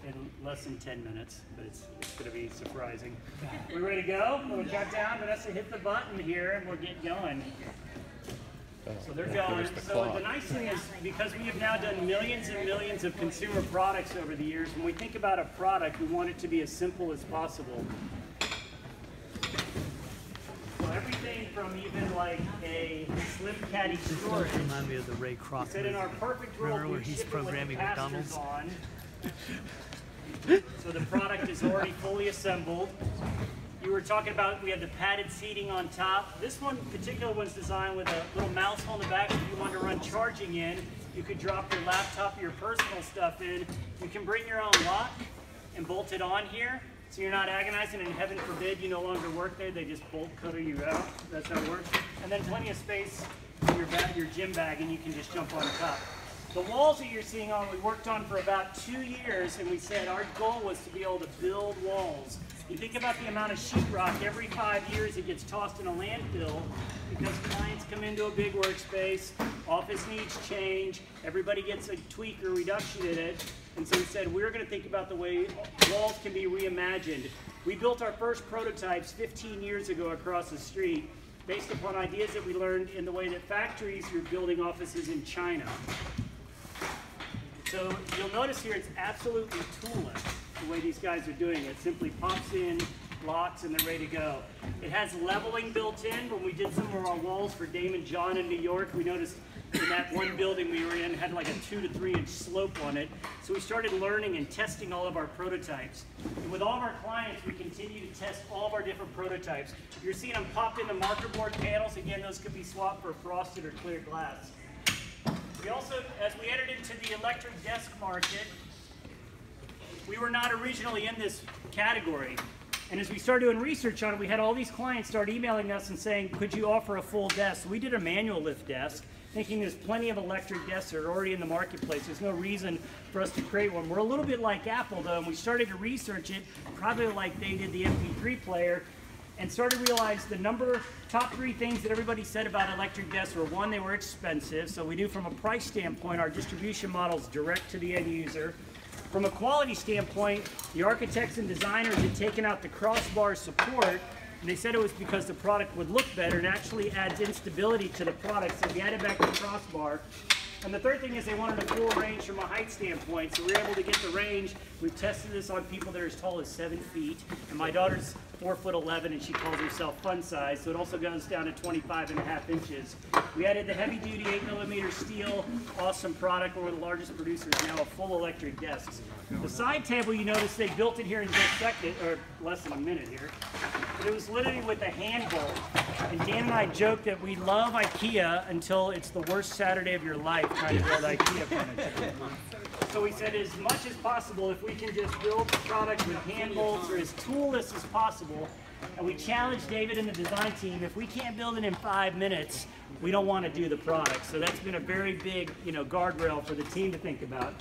in less than 10 minutes, but it's going to be surprising. We ready to go? We'll count down. Vanessa, hit the button here, and we'll get going. So they're going. So the nice thing is, because we have now done millions and millions of consumer products over the years, when we think about a product, we want it to be as simple as possible. So everything from even like a slim caddy storage. Remind me of the Ray Kroc. Said in our perfect world, where he's programming McDonald's. On. So the product is already fully assembled. You were talking about, we have the padded seating on top. This one, particular one's designed with a little mouse hole in the back. If you want to run charging in, you could drop your laptop, your personal stuff in. You can bring your own lock and bolt it on here. So you're not agonizing, and heaven forbid you no longer work there. They just bolt cutter you out. That's how it works. And then plenty of space in your gym bag, and you can just jump on top. The walls that you're seeing on, we worked on for about 2 years, and we said our goal was to be able to build walls. You think about the amount of sheetrock, every 5 years it gets tossed in a landfill because clients come into a big workspace, office needs change, everybody gets a tweak or reduction in it. And so we said we're going to think about the way walls can be reimagined. We built our first prototypes 15 years ago across the street based upon ideas that we learned in the way that factories are building offices in China. So you'll notice here it's absolutely toolless, the way these guys are doing it. Simply pops in, locks, and they're ready to go. It has leveling built in. When we did some of our walls for Dame and John in New York, we noticed in that one building we were in had like a 2 to 3 inch slope on it. So we started learning and testing all of our prototypes. And with all of our clients, we continue to test all of our different prototypes. You're seeing them popped into marker board panels. Again, those could be swapped for frosted or clear glass. We also, as we entered into the electric desk market, we were not originally in this category. And as we started doing research on it, we had all these clients start emailing us and saying, could you offer a full desk? So we did a manual lift desk, thinking there's plenty of electric desks that are already in the marketplace. There's no reason for us to create one. We're a little bit like Apple, though, and we started to research it, probably like they did the MP3 player, and started to realize the top 3 things that everybody said about electric desks were, 1, they were expensive. So we knew from a price standpoint, our distribution model is direct to the end user. From a quality standpoint, the architects and designers had taken out the crossbar support, and they said it was because the product would look better. It actually adds instability to the product, so we added back the crossbar. And the third thing is they wanted a full range from a height standpoint, so we were able to get the range. We've tested this on people that are as tall as 7 feet, and my daughter's 4'11", and she calls herself fun size, so it also goes down to 25.5 inches. We added the heavy-duty 8mm steel, awesome product. We're one of the largest producers now of full electric desks. The side table, you notice they built it here in just a second, or less than a minute here. But it was literally with a hand bolt. And Dan and I joked that we love IKEA until it's the worst Saturday of your life trying to build IKEA furniture. So we said as much as possible, if we can just build the product with hand bolts or as toolless as possible, and we challenged David and the design team, if we can't build it in 5 minutes, we don't want to do the product. So that's been a very big, guardrail for the team to think about.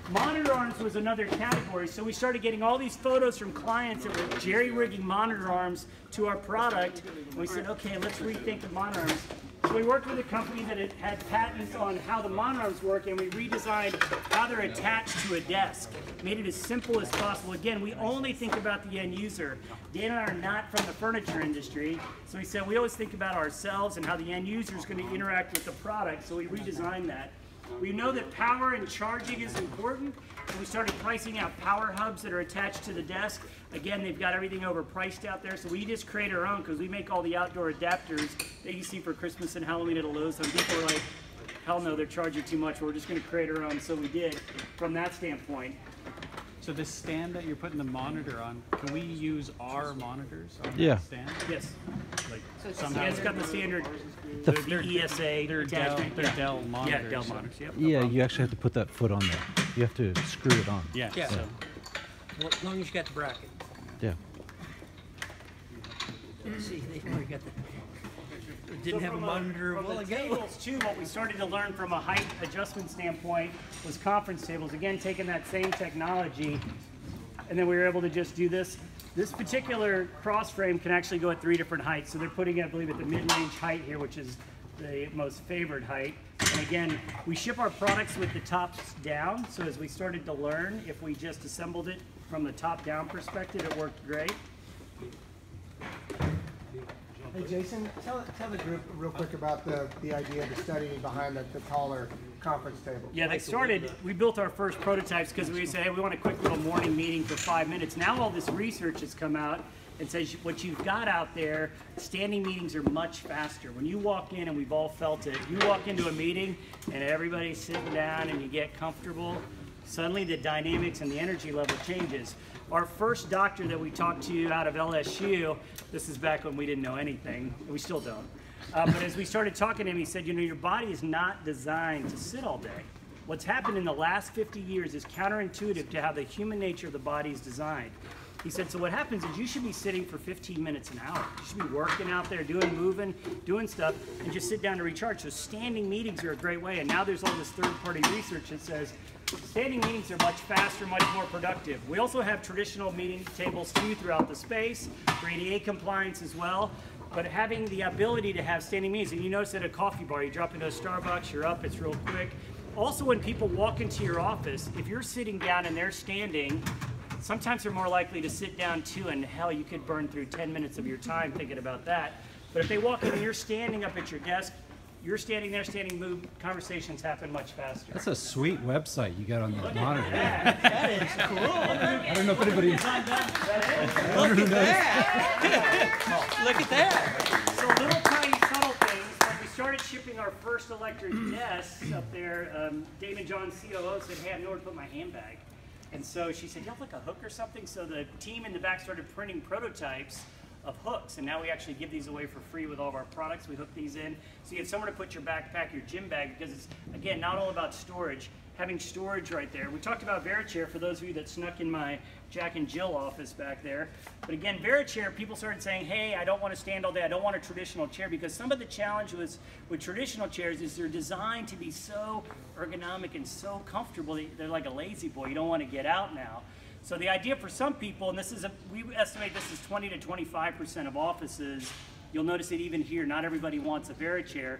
Monitor arms was another category, so we started getting all these photos from clients that were jerry-rigging monitor arms to our product, and we said, okay, let's rethink the monitor arms. So we worked with a company that had patents on how the monitor arms work, and we redesigned how they're attached to a desk. Made it as simple as possible. Again, we only think about the end user. Dan and I are not from the furniture industry, so we said we always think about ourselves and how the end user is going to interact with the product, so we redesigned that. We know that power and charging is important, so we started pricing out power hubs that are attached to the desk. Again, they've got everything overpriced out there, so we just create our own because we make all the outdoor adapters that you see for Christmas and Halloween at a Lowe's. Some people are like, hell no, they're charging too much. We're just going to create our own, so we did from that standpoint. So this stand that you're putting the monitor on, can we use our monitors on Yeah. that stand? Yes. Like Yeah, it's got the standard they're ESA They're Dell monitors. Yeah, Dell monitors. Yep. Yeah, you actually have to put that foot on there. You have to screw it on. Yeah. Yeah. So, Well, as long as you got the bracket. Yeah. See, they've already got the. Didn't have a monitor a while ago. Tables too, what we started to learn from a height adjustment standpoint was conference tables. Again, taking that same technology, and then we were able to just do this. This particular cross frame can actually go at 3 different heights. So they're putting it, I believe, at the mid-range height here, which is the most favored height. And again, we ship our products with the tops down, so as we started to learn, if we just assembled it from the top down perspective, it worked great. Hey Jason, tell the group real quick about the idea, the study behind the taller conference table. Yeah, we built our first prototypes because we said, hey, we want a quick little morning meeting for 5 minutes. Now all this research has come out and says what you've got out there, standing meetings are much faster. When you walk in, and we've all felt it, you walk into a meeting and everybody's sitting down and you get comfortable, suddenly the dynamics and the energy level changes. Our first doctor that we talked to out of LSU, this is back when we didn't know anything, we still don't, but as we started talking to him, he said, you know, your body is not designed to sit all day. What's happened in the last 50 years is counterintuitive to how the human nature of the body is designed. He said, so what happens is you should be sitting for 15 minutes an hour. You should be working out there, moving, doing stuff, and just sit down to recharge. So standing meetings are a great way, and now there's all this third-party research that says standing meetings are much faster, much more productive. We also have traditional meeting tables too throughout the space, for ADA compliance as well. But having the ability to have standing meetings, and you notice at a coffee bar, you drop into a Starbucks, you're up, it's real quick. Also, when people walk into your office, if you're sitting down and they're standing, sometimes they're more likely to sit down too, and hell, you could burn through 10 minutes of your time thinking about that. But if they walk in and you're standing up at your desk, you're standing there, move, conversations happen much faster. That's a sweet website you got on the monitor. That is cool. I don't know if anybody. Look at that. Look at that. So little tiny subtle things. When we started shipping our first electric desks up there, Damon John's COO said, hey, I know where to put my handbag. And so she said, you have like a hook or something? So the team in the back started printing prototypes of hooks, and now we actually give these away for free with all of our products. We hook these in, so you have somewhere to put your backpack, your gym bag, because it's, again, not all about storage. Having storage right there. We talked about VeriChair for those of you that snuck in my Jack and Jill office back there. But again, VeriChair, people started saying, hey, I don't want to stand all day, I don't want a traditional chair, because some of the challenge was with traditional chairs is they're designed to be so ergonomic and so comfortable, they're like a lazy boy, you don't want to get out now. So the idea for some people, and we estimate this is 20 to 25% of offices, you'll notice it even here, not everybody wants a VeriChair.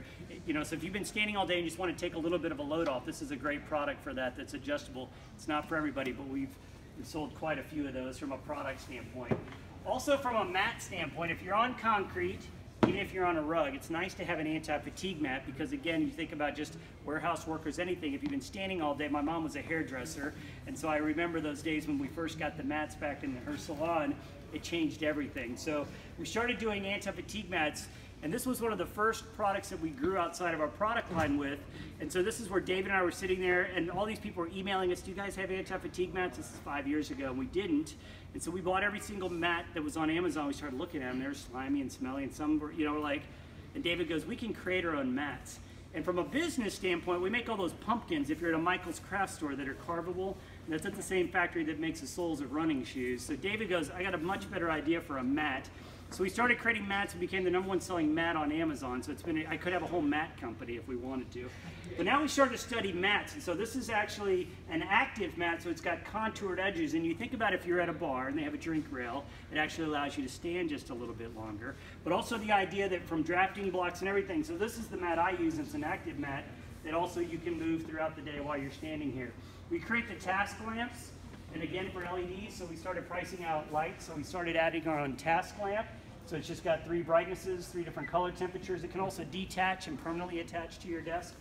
You know, so if you've been standing all day and you just want to take a little bit of a load off, this is a great product for that that's adjustable. It's not for everybody, but we've sold quite a few of those from a product standpoint. Also from a mat standpoint, if you're on concrete, even if you're on a rug, it's nice to have an anti-fatigue mat because, again, you think about just warehouse workers, anything. If you've been standing all day, my mom was a hairdresser, and so I remember those days when we first got the mats back in her salon, it changed everything. So we started doing anti-fatigue mats, and this was one of the first products that we grew outside of our product line with. And so this is where David and I were sitting there, and all these people were emailing us, do you guys have anti-fatigue mats? This is 5 years ago, and we didn't. And so we bought every single mat that was on Amazon. We started looking at them. They were slimy and smelly, and some were, you know, like, and David goes, we can create our own mats. And from a business standpoint, we make all those pumpkins, if you're at a Michael's craft store, that are carvable. And that's at the same factory that makes the soles of running shoes. So David goes, I got a much better idea for a mat. So we started creating mats and became the #1 selling mat on Amazon. So it's been, I could have a whole mat company if we wanted to. But now we started to study mats. And so this is actually an active mat, so it's got contoured edges. And you think about if you're at a bar and they have a drink rail, it actually allows you to stand just a little bit longer. But also the idea that from drafting blocks and everything, so this is the mat I use, it's an active mat that also you can move throughout the day while you're standing here. We create the task lamps, and again for LEDs, so we started pricing out lights, so we started adding our own task lamp. So it's just got 3 brightnesses, 3 different color temperatures. It can also detach and permanently attach to your desk.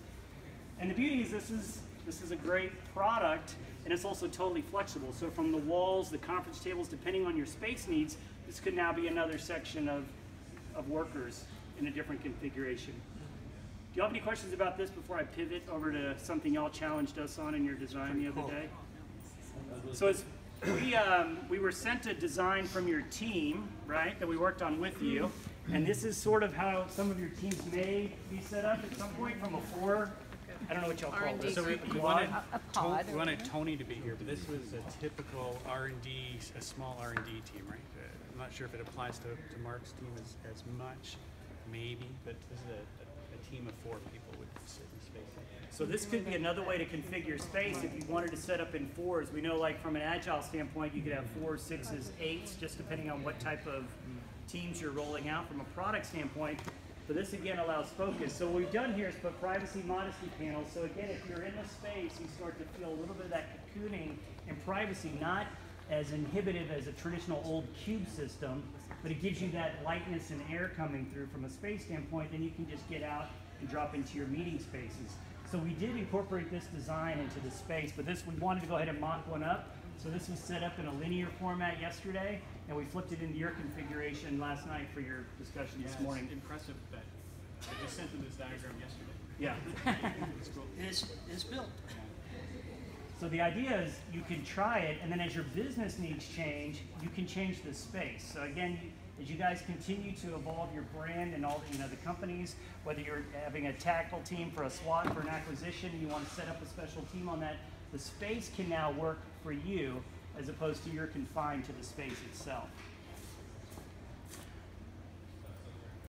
And the beauty is this is a great product, and it's also totally flexible. So from the walls, the conference tables, depending on your space needs, this could now be another section of workers in a different configuration. Do you have any questions about this before I pivot over to something y'all challenged us on in your design the other day? So as we were sent a design from your team, right, that we worked on with you, and this is sort of how some of your teams may be set up at some point from a 4, I don't know what y'all call this. So we pod. wanted Tony to be here, but this was a typical R&D, a small R&D team, right? I'm not sure if it applies to Mark's team as much, maybe, but this is a team of 4 people would sit in space like that. So this could be another way to configure space if you wanted to set up in 4s. We know, like from an agile standpoint, you could have 4s, 6s, 8s, just depending on what type of teams you're rolling out. From a product standpoint, So this again allows focus. So what we've done here is put privacy modesty panels. So again, if you're in the space, you start to feel a little bit of that cocooning and privacy, not as inhibitive as a traditional old cube system, but it gives you that lightness and air coming through from a space standpoint. Then you can just get out and drop into your meeting spaces. So we did incorporate this design into the space, but this we wanted to go ahead and mock one up. So this was set up in a linear format yesterday, and we flipped it into your configuration last night for your discussion this morning. It's impressive that I just sent them this diagram yesterday. Yeah. It's cool. It's built. So the idea is you can try it, and then as your business needs change, you can change the space. So again, as you guys continue to evolve your brand and all the companies, whether you're having a tackle team for a SWAT for an acquisition, you want to set up a special team on that, the space can now work for you as opposed to you're confined to the space itself.